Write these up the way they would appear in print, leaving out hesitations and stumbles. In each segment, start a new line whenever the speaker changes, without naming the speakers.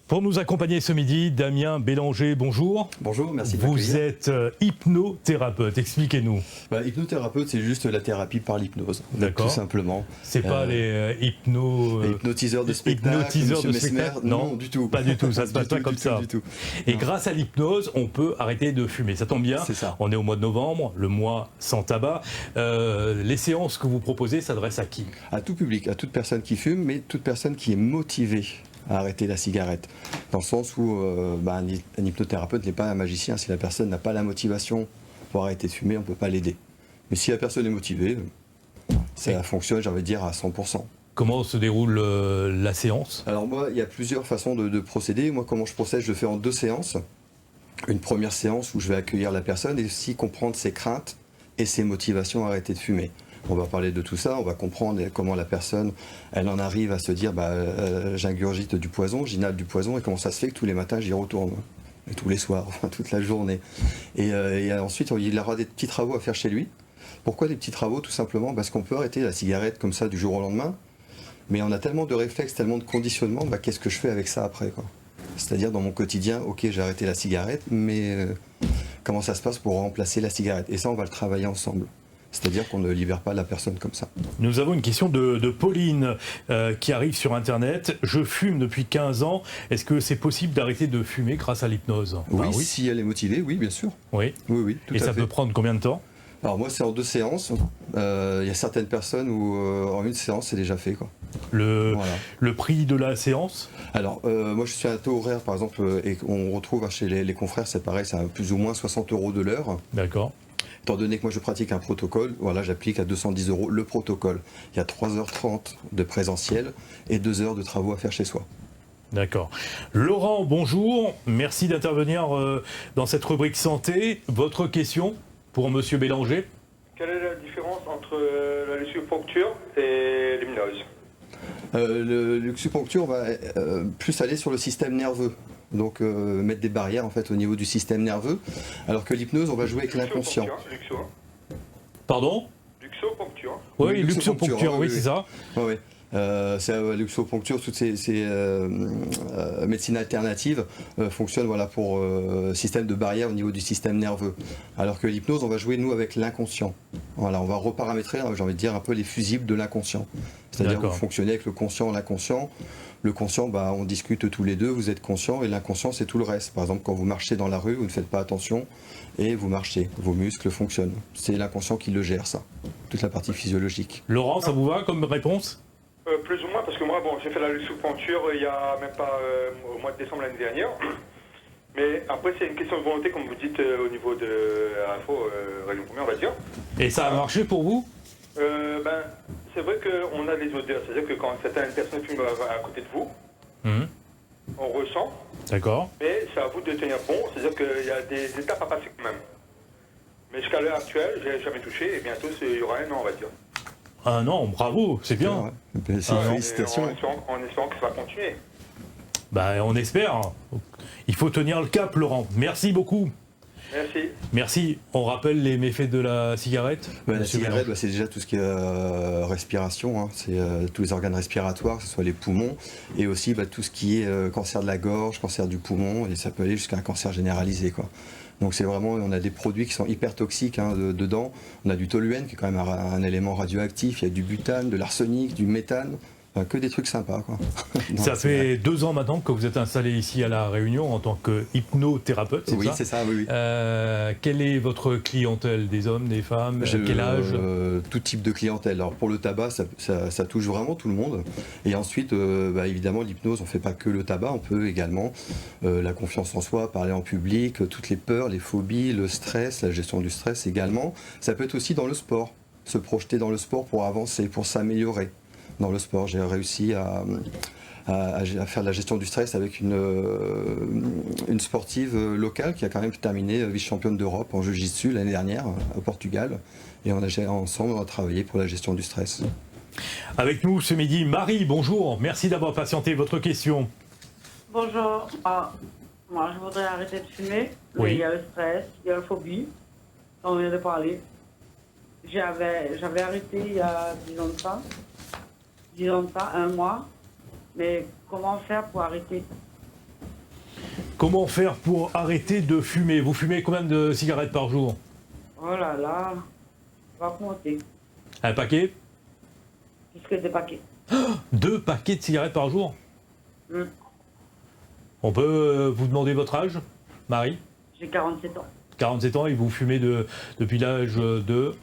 Pour nous accompagner ce midi, Damien Bélanger, bonjour.
Bonjour, merci de
Vous
m'accueillir.
êtes hypnothérapeute, expliquez-nous.
Hypnothérapeute, c'est juste la thérapie par l'hypnose,
D'accord.
tout simplement.
C'est pas les
hypnotiseurs de spectacle,
hypnotiseurs de
Monsieur Mesmer,
spectacle,
non, du tout.
Pas du tout, ça se passe pas comme ça.
Du tout.
Et
Non.
grâce à l'hypnose, on peut arrêter de fumer. Ça tombe bien,
C'est ça.
on est au mois de novembre, le mois sans tabac. Les séances que vous proposez s'adressent à qui?
À tout public, à toute personne qui fume, mais toute personne qui est motivée à arrêter la cigarette. Dans le sens où un hypnothérapeute n'est pas un magicien. Si la personne n'a pas la motivation pour arrêter de fumer, on ne peut pas l'aider. Mais si la personne est motivée, ça fonctionne, j'ai envie de dire, à 100%.
Comment se déroule la séance?
Alors moi, il y a plusieurs façons de procéder. Moi, comment je procède? Je le fais en 2 séances. Une première séance où je vais accueillir la personne et aussi comprendre ses craintes et ses motivations à arrêter de fumer. On va parler de tout ça, on va comprendre comment la personne, elle en arrive à se dire j'ingurgite du poison, j'inhale du poison, et comment ça se fait que tous les matins j'y retourne, et tous les soirs, toute la journée. Et ensuite, il aura des petits travaux à faire chez lui. Pourquoi des petits travaux? Tout simplement parce qu'on peut arrêter la cigarette comme ça du jour au lendemain, mais on a tellement de réflexes, tellement de conditionnement, qu'est-ce que je fais avec ça après, quoi? C'est-à-dire dans mon quotidien, ok, j'ai arrêté la cigarette, mais comment ça se passe pour remplacer la cigarette? Et ça, on va le travailler ensemble. C'est-à-dire qu'on ne libère pas la personne comme ça.
Nous avons une question de Pauline qui arrive sur Internet. Je fume depuis 15 ans. Est-ce que c'est possible d'arrêter de fumer grâce à l'hypnose?
Oui, si elle est motivée, oui, bien sûr.
Oui.
Oui, tout à fait.
Et ça peut prendre combien de temps?
Alors moi, c'est en 2 séances. Il y a certaines personnes où en 1 séance, c'est déjà fait, quoi.
Le prix de la séance?
Alors, moi, je suis à un taux horaire, par exemple, et on retrouve chez les confrères, c'est pareil, c'est plus ou moins 60 € de l'heure.
D'accord.
Étant donné que moi je pratique un protocole, voilà, j'applique à 210 € le protocole. Il y a 3h30 de présentiel et 2 heures de travaux à faire chez soi.
D'accord. Laurent, bonjour. Merci d'intervenir dans cette rubrique santé. Votre question pour Monsieur Bélanger?
Quelle est la différence entre la luxoponcture et l'hypnose?
Le luxoponcture va plus aller sur le système nerveux. Donc mettre des barrières en fait au niveau du système nerveux, alors que l'hypnose, on va jouer avec l'inconscient.
Pardon?
Luxoponcture.
Oui, luxoponcture, oui, c'est ça.
Oui. C'est luxoponcture, toutes ces médecines alternatives fonctionnent pour système de barrière au niveau du système nerveux. Alors que l'hypnose, on va jouer nous avec l'inconscient. Voilà, on va reparamétrer, j'ai envie de dire, un peu les fusibles de l'inconscient. C'est-à-dire que vous fonctionnez avec le conscient et l'inconscient. Le conscient, on discute tous les deux, vous êtes conscient, et l'inconscient, c'est tout le reste. Par exemple, quand vous marchez dans la rue, vous ne faites pas attention, et vous marchez, vos muscles fonctionnent. C'est l'inconscient qui le gère, ça, toute la partie physiologique.
Laurent, ça vous va comme réponse?
Plus ou moins, parce que moi, j'ai fait la luxoponcture il y a même pas au mois de décembre l'année dernière. Mais après, c'est une question de volonté, comme vous dites, au niveau de l'info, Région Première, on va dire.
Et ça a marché pour vous?
C'est vrai qu'on a des odeurs. C'est-à-dire que quand certaines personnes fument à côté de vous, on ressent.
D'accord.
Mais c'est à vous de tenir bon. C'est-à-dire qu'il y a des étapes à passer quand même. Mais jusqu'à l'heure actuelle, j'ai jamais touché. Et bientôt, il y aura 1 an, on va dire.
1 an, bravo, c'est bien.
Félicitations.
En espérant que ça va continuer.
On espère. Il faut tenir le cap, Laurent. Merci beaucoup.
Merci.
Merci. On rappelle les méfaits de la cigarette?
La cigarette, c'est déjà tout ce qui est respiration, hein. C'est tous les organes respiratoires, que ce soit les poumons, et aussi tout ce qui est cancer de la gorge, cancer du poumon, et ça peut aller jusqu'à un cancer généralisé, quoi. Donc c'est vraiment, on a des produits qui sont hyper toxiques dedans. On a du toluène qui est quand même un élément radioactif, il y a du butane, de l'arsenic, du méthane. Que des trucs sympas, quoi.
Ça fait 2 ans maintenant que vous êtes installé ici à La Réunion en tant que hypnothérapeute, c'est ça?
Oui, c'est ça, oui.
Quelle est votre clientèle? Des hommes, des femmes? Quel âge?
Tout type de clientèle. Alors pour le tabac, ça touche vraiment tout le monde. Et ensuite, évidemment, l'hypnose, on ne fait pas que le tabac, on peut également la confiance en soi, parler en public, toutes les peurs, les phobies, le stress, la gestion du stress également. Ça peut être aussi dans le sport, se projeter dans le sport pour avancer, pour s'améliorer. Dans le sport, j'ai réussi à faire de la gestion du stress avec une sportive locale qui a quand même terminé vice-championne d'Europe en jiu-jitsu l'année dernière au Portugal. Et ensemble, on a travaillé pour la gestion du stress.
Avec nous ce midi, Marie, bonjour. Merci d'avoir patienté. Votre question?
Bonjour. Moi, je voudrais arrêter de fumer.
Oui.
Il y a le stress, il y a la phobie. On vient de parler. J'avais arrêté il y a 10 ans de ça. 10 ans de ça, 1 mois. Mais comment faire pour arrêter?
Comment faire pour arrêter de fumer? Vous fumez combien de cigarettes par jour?
Oh là là, on va compter.
Un paquet?
Plus que des paquets.
2 paquets de cigarettes par jour?
Mm.
On peut vous demander votre âge, Marie?
J'ai 47 ans.
47 ans et vous fumez depuis l'âge de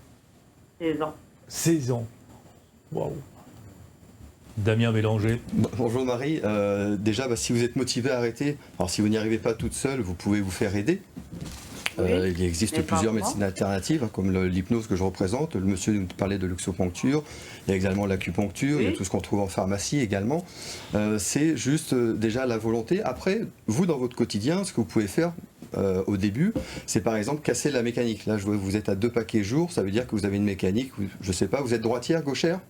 16 ans.
16 ans. Waouh. Damien Bélanger.
Bonjour Marie. Déjà, si vous êtes motivé à arrêter, alors si vous n'y arrivez pas toute seule, vous pouvez vous faire aider.
Oui,
Il existe
mais
plusieurs
pas
médecines alternatives, hein, comme l'hypnose que je représente. Le monsieur nous parlait de l'oxoponcture. Il y a également l'acupuncture.
Oui.
Il y a tout ce qu'on trouve en pharmacie également. C'est juste déjà la volonté. Après, vous, dans votre quotidien, ce que vous pouvez faire au début, c'est par exemple casser la mécanique. Là, je vois que vous êtes à 2 paquets jour. Ça veut dire que vous avez une mécanique. Je sais pas, vous êtes droitière, gauchère?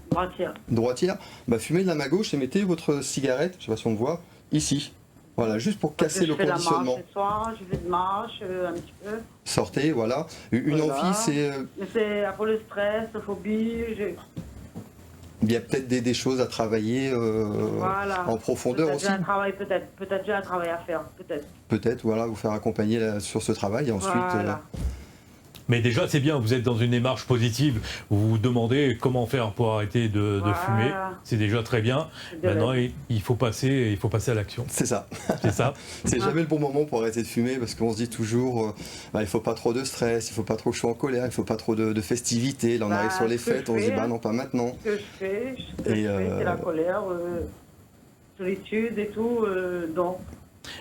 Droitière.
Droitière. Fumez de la main gauche et mettez votre cigarette, je sais pas si on me voit, ici. Voilà, juste pour casser le
Je fais la marche
conditionnement.
ce soir, je fais de marche un petit peu.
Sortez, voilà. Une
Voilà.
envie, c'est.
Mais c'est pour le stress, la phobie.
Il y a peut-être des choses à travailler
Voilà.
en profondeur
Peut-être
aussi.
j'ai un travail, peut-être j'ai un travail à faire, peut-être.
Peut-être, voilà, vous faire accompagner sur ce travail et ensuite.
Voilà.
Mais déjà, c'est bien, vous êtes dans une démarche positive. Vous vous demandez comment faire pour arrêter de
Voilà.
fumer. C'est déjà très bien.
De
Maintenant,
l'aide.
il faut passer à l'action.
C'est ça.
C'est ça?
C'est jamais le bon moment pour arrêter de fumer parce qu'on se dit toujours il faut pas trop de stress, il faut pas trop que je sois en colère, il faut pas trop de festivités. Là, on arrive sur les
ce que
fêtes,
je
on se dit
fais,
non, pas maintenant.
Ce que je fais, c'est la colère, solitude et tout. Donc,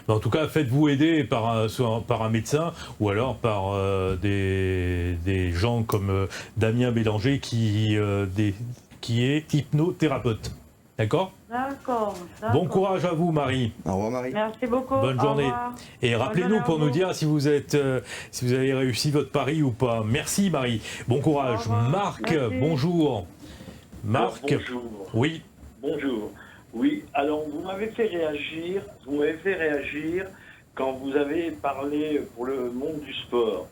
Mais en tout cas, faites-vous aider soit par un médecin ou alors par des gens comme Damien Bélanger qui est hypnothérapeute. D'accord?
d'accord.
Bon courage à vous, Marie.
Au revoir Marie.
Merci beaucoup.
Bonne
Au
journée.
revoir.
Et rappelez-nous
journée
pour
à
nous
vous.
dire si vous avez réussi votre pari ou pas. Merci, Marie. Bon courage.
Au revoir.
Marc,
Merci.
bonjour. Marc,
Bonjour.
oui.
Bonjour. Oui, alors vous m'avez fait réagir quand vous avez parlé pour le monde du sport.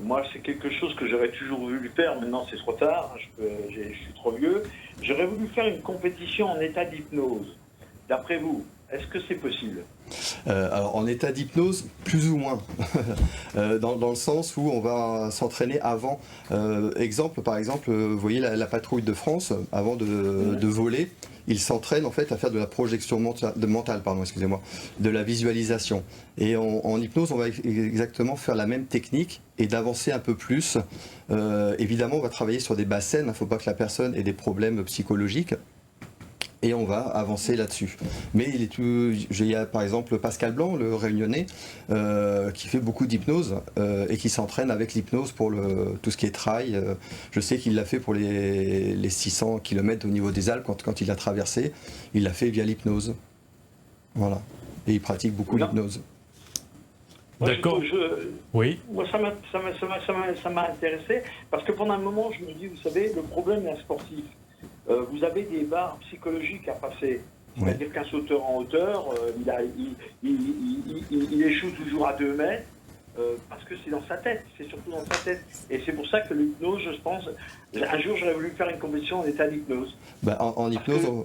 Moi, c'est quelque chose que j'aurais toujours voulu faire. Maintenant, c'est trop tard. Je suis trop vieux. J'aurais voulu faire une compétition en état d'hypnose. D'après vous, est-ce que c'est possible?
Alors en état d'hypnose, plus ou moins, dans le sens où on va s'entraîner avant. Exemple, par exemple, vous voyez la patrouille de France, avant de voler, ils s'entraînent en fait à faire de la projection mentale, excusez-moi, de la visualisation. Et en hypnose, on va exactement faire la même technique et d'avancer un peu plus. Évidemment, on va travailler sur des basses scènes, il ne faut pas que la personne ait des problèmes psychologiques. Et on va avancer là-dessus. Mais il y a par exemple Pascal Blanc, le réunionnais, qui fait beaucoup d'hypnose et qui s'entraîne avec l'hypnose pour tout ce qui est trail. Je sais qu'il l'a fait pour les 600 km au niveau des Alpes, quand il a traversé, il l'a fait via l'hypnose. Voilà. Et il pratique beaucoup l'hypnose.
D'accord. Oui.
Moi, ça m'a intéressé parce que pendant un moment, je me dis, vous savez, le problème d'un sportif, vous avez des barres psychologiques à passer. C'est-à-dire qu'un sauteur en hauteur, il échoue toujours à 2 mètres parce que c'est dans sa tête, c'est surtout dans sa tête. Et c'est pour ça que l'hypnose, je pense, un jour j'aurais voulu faire une compétition en état d'hypnose.
En hypnose,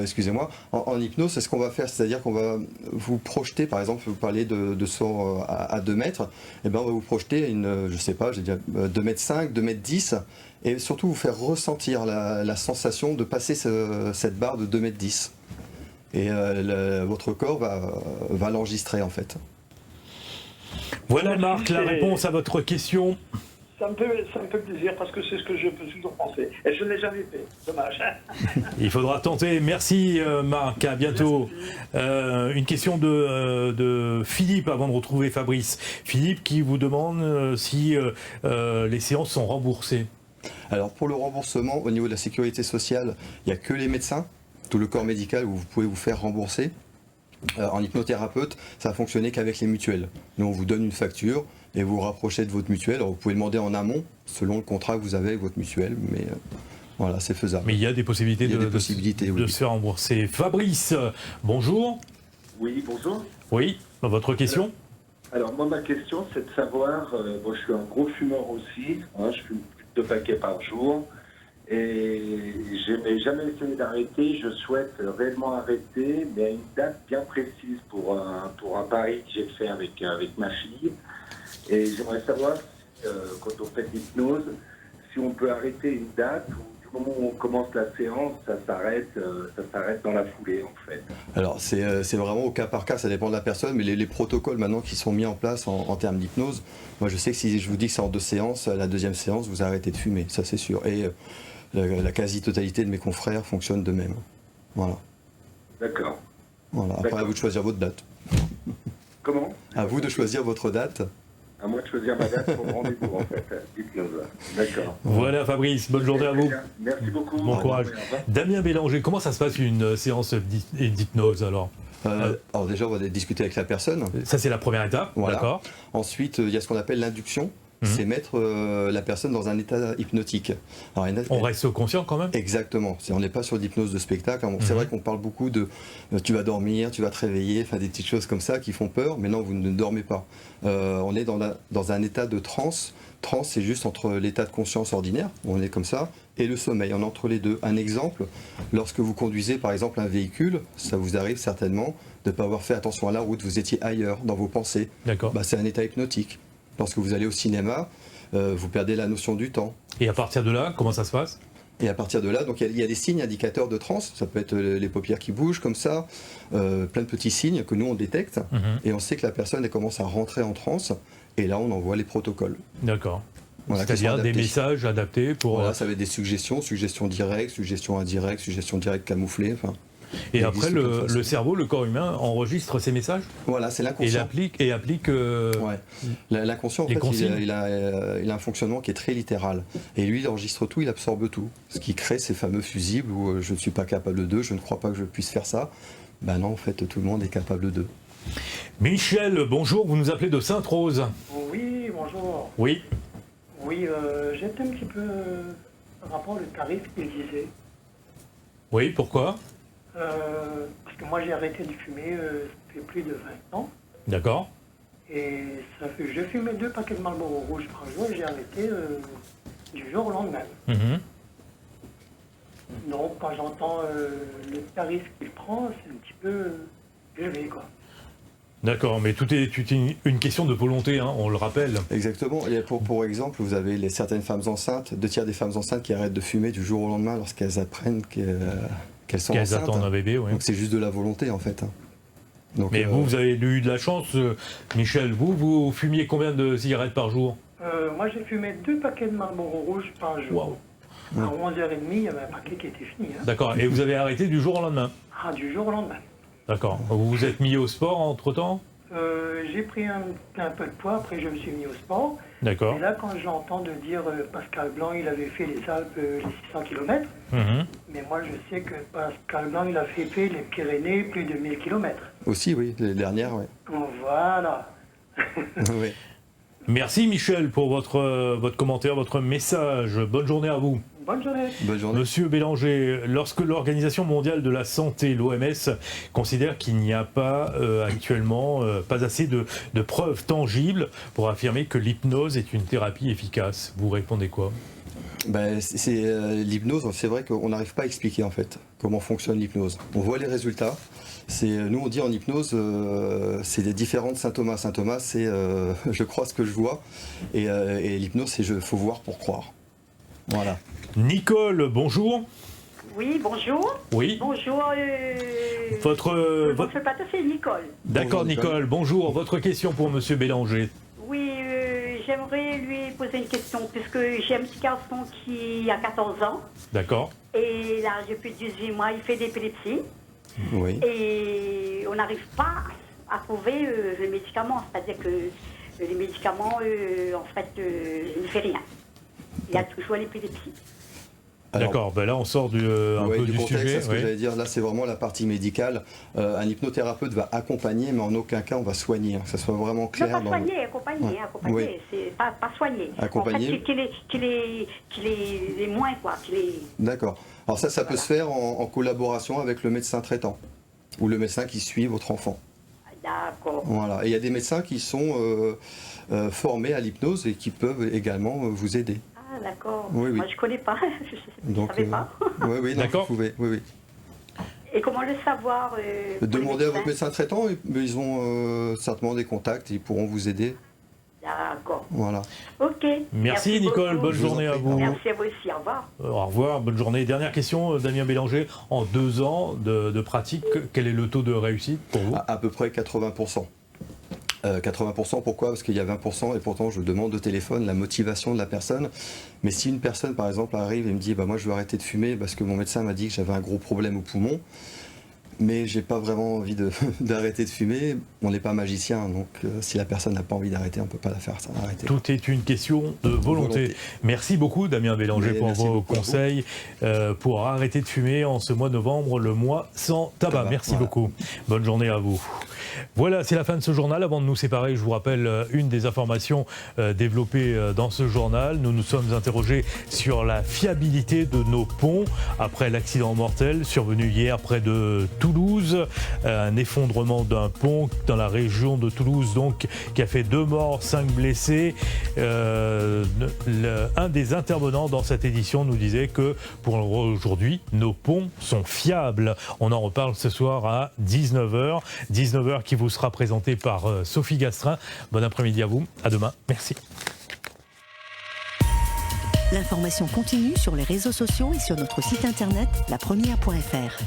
excusez-moi, en hypnose, c'est ce qu'on va faire, c'est-à-dire qu'on va vous projeter, par exemple, vous parlez de saut à 2 mètres, et ben on va vous projeter je sais pas, j'ai dit 2 mètres 5, 2 mètres 10, et surtout vous faire ressentir la sensation de passer cette barre de 2 mètres 10. Et votre corps va l'enregistrer en fait.
Voilà Marc, la réponse à votre question.
Ça me fait plaisir parce que c'est ce que je peux toujours penser. Et je ne l'ai jamais fait. Dommage.
Il faudra tenter. Merci Marc, à bientôt. Une question de Philippe avant de retrouver Fabrice. Philippe qui vous demande si les séances sont remboursées.
Alors pour le remboursement, au niveau de la sécurité sociale, il n'y a que les médecins, tout le corps médical où vous pouvez vous faire rembourser. En hypnothérapeute, ça a fonctionné qu'avec les mutuelles. Nous, on vous donne une facture et vous vous rapprochez de votre mutuelle. Alors, vous pouvez demander en amont, selon le contrat que vous avez avec votre mutuelle, mais voilà, c'est faisable.
Mais il y a des possibilités,
oui.
de se faire rembourser. Fabrice, bonjour.
Oui, bonjour.
Oui, votre question?
Alors moi, ma question, c'est de savoir, moi je suis un gros fumeur aussi, hein, je fume plus de 2 paquets par jour, Et je n'ai jamais essayé d'arrêter. Je souhaite réellement arrêter, mais à une date bien précise pour un pari que j'ai fait avec ma fille. Et j'aimerais savoir si, quand on fait l'hypnose, si on peut arrêter une date ou du moment où on commence la séance, ça s'arrête dans la foulée en fait.
Alors c'est vraiment au cas par cas, ça dépend de la personne, mais les protocoles maintenant qui sont mis en place en termes d'hypnose, moi je sais que si je vous dis que c'est en 2 séances, la deuxième séance vous arrêtez de fumer, ça c'est sûr. Et la quasi-totalité de mes confrères fonctionnent de même. Voilà.
D'accord.
Voilà. Après à vous de choisir votre date.
Comment?
À vous de choisir votre date.
À moi de choisir ma date pour le rendez-vous en fait, l'hypnose. D'accord.
Voilà Fabrice, bonne journée à vous.
Merci beaucoup.
Bon courage.
Au revoir.
Damien Bélanger, comment ça se passe une séance d'hypnose alors?
Alors déjà on va discuter avec la personne.
Ça c'est la première étape,
Voilà.
d'accord.
Ensuite il y a ce qu'on appelle l'induction. C'est mettre la personne dans un état hypnotique. Alors,
On reste conscient quand même?
Exactement. On n'est pas sur l'hypnose de spectacle. C'est vrai qu'on parle beaucoup de tu vas dormir, tu vas te réveiller, enfin des petites choses comme ça qui font peur, mais non, vous ne dormez pas. On est dans un état de transe. Transe, c'est juste entre l'état de conscience ordinaire, où on est comme ça, et le sommeil. On est entre les deux. Un exemple, lorsque vous conduisez par exemple un véhicule, ça vous arrive certainement de ne pas avoir fait attention à la route, vous étiez ailleurs dans vos pensées.
D'accord.
C'est un état hypnotique. Lorsque vous allez au cinéma, vous perdez la notion du temps.
Et à partir de là, comment ça se passe?
Et à partir de là, donc il y a des signes indicateurs de transe. Ça peut être les paupières qui bougent comme ça, plein de petits signes que nous on détecte. Et on sait que la personne elle commence à rentrer en transe. Et là, on envoie les protocoles.
D'accord.
Voilà,
C'est-à-dire des messages adaptés pour...
Voilà, ça va être des suggestions directes, suggestions indirectes, suggestions directes camouflées. Enfin,
et après, le cerveau, le corps humain enregistre ces messages?
Voilà, c'est l'inconscient.
Et applique
ouais. L'inconscient, en fait, il a un fonctionnement qui est très littéral. Et lui, il enregistre tout, il absorbe tout. Ce qui crée ces fameux fusibles où je ne suis pas capable de, je ne crois pas que je puisse faire ça. Ben non, en fait, tout le monde est capable de.
Michel, bonjour, vous nous appelez de Sainte-Rose.
Oui, bonjour.
Oui.
Oui, j'étais un petit peu par rapport au tarif qu'il disait.
Oui, pourquoi?
Parce que moi j'ai arrêté de fumer, ça fait plus de 20 ans.
D'accord.
Et ça fait, je fumais 2 paquets de Marlboro rouge par jour et j'ai arrêté du jour au lendemain. Donc quand j'entends le tarif qu'il prend, c'est un petit peu élevé quoi.
D'accord, mais tout est une question de volonté, hein, on le rappelle.
Exactement. Et pour exemple, vous avez certaines femmes enceintes, 2 tiers des femmes enceintes qui arrêtent de fumer du jour au lendemain lorsqu'elles apprennent qu'elles sont enceintes.
Qu'elles attendent un bébé, oui.
Donc c'est juste de la volonté en fait. Donc,
mais vous avez eu de la chance, Michel. Vous fumiez combien de cigarettes par jour?
Moi j'ai fumé 2 paquets de Marlboro rouge par jour.
Wow.
À 11h30, il y avait un paquet qui était fini. Hein.
D'accord, et vous avez arrêté du jour au lendemain?
Ah, du jour au lendemain.
D'accord. Vous vous êtes mis au sport entre-temps?
J'ai pris un peu de poids, après je me suis mis au sport.
D'accord.
Et là, quand j'entends de dire Pascal Blanc, il avait fait les Alpes, les 600 km, mais moi je sais que Pascal Blanc, il a fait les Pyrénées, plus de 1000 km.
Aussi, oui, les dernières, oui.
Voilà.
Oui.
Merci Michel pour votre commentaire, votre message. Bonne journée à vous.
Bonne journée.
Bonne journée.
Monsieur Bélanger, lorsque l'Organisation mondiale de la santé, l'OMS, considère qu'il n'y a pas actuellement pas assez de preuves tangibles pour affirmer que l'hypnose est une thérapie efficace, vous répondez quoi?
L'hypnose, c'est vrai qu'on n'arrive pas à expliquer en fait comment fonctionne l'hypnose. On voit les résultats. Nous on dit en hypnose, c'est des différents symptômes. Symptômes, c'est je crois ce que je vois, et l'hypnose, c'est faut voir pour croire. Voilà.
Nicole, bonjour.
Oui, bonjour.
Oui.
Bonjour.
Votre
plateau, c'est Nicole.
D'accord,
Bonjour,
Nicole. Bonjour. Votre question pour Monsieur Bélanger.
Oui, j'aimerais lui poser une question, puisque j'ai un petit garçon qui a 14 ans.
D'accord.
Et là, depuis 18 mois, il fait d'épilepsie.
Oui.
Et on n'arrive pas à trouver le médicament. C'est-à-dire que les médicaments, en fait, il ne fait rien. Il a toujours l'épilepsie.
D'accord, ben là on sort un peu du
contexte,
sujet.
Ce que j'allais dire, là c'est vraiment la partie médicale. Un hypnothérapeute va accompagner, mais en aucun cas on va soigner, que ça soit vraiment clair.
Non, pas soigner, accompagner,
Ouais.
accompagner.
Oui.
C'est pas soigner.
Accompagner.
En fait, qu'il est moins, quoi.
D'accord. Alors ça peut se faire en collaboration avec le médecin traitant ou le médecin qui suit votre enfant.
D'accord.
Voilà. Et il y a des médecins qui sont formés à l'hypnose et qui peuvent également vous aider.
Ah, d'accord.
Oui, oui.
Moi, je connais pas. Je ne savais pas.
Oui,
D'accord.
vous pouvez. Oui.
Et comment le savoir
Demandez à votre médecin traitant, ils ont certainement des contacts, ils pourront vous aider.
D'accord.
Voilà.
Ok.
Merci Nicole,
beaucoup.
bonne journée à vous.
Merci à vous aussi, au revoir.
Au revoir, bonne journée. Dernière question, Damien Bélanger. En 2 ans de pratique, quel est le taux de réussite pour vous?
À peu près 80%. 80%, pourquoi? Parce qu'il y a 20% et pourtant je demande au téléphone la motivation de la personne. Mais si une personne par exemple arrive et me dit moi je veux arrêter de fumer parce que mon médecin m'a dit que j'avais un gros problème au poumon, mais j'ai pas vraiment envie d'arrêter de fumer, on n'est pas magicien, donc si la personne n'a pas envie d'arrêter, on peut pas la faire arrêter.
Tout est une question de volonté. Merci beaucoup Damien Bélanger pour vos conseils pour arrêter de fumer en ce mois de novembre, le mois sans tabac. Merci beaucoup. Bonne journée à vous. Voilà, c'est la fin de ce journal. Avant de nous séparer, je vous rappelle une des informations développées dans ce journal. Nous nous sommes interrogés sur la fiabilité de nos ponts après l'accident mortel survenu hier près de Toulouse. Un effondrement d'un pont dans la région de Toulouse, donc, qui a fait 2 morts, 5 blessés. Un des intervenants dans cette édition nous disait que pour aujourd'hui, nos ponts sont fiables. On en reparle ce soir à 19h. 19h qui vous sera présenté par Sophie Gastrin. Bon après-midi à vous. À demain. Merci.
L'information continue sur les réseaux sociaux et sur notre site internet lapremière.fr.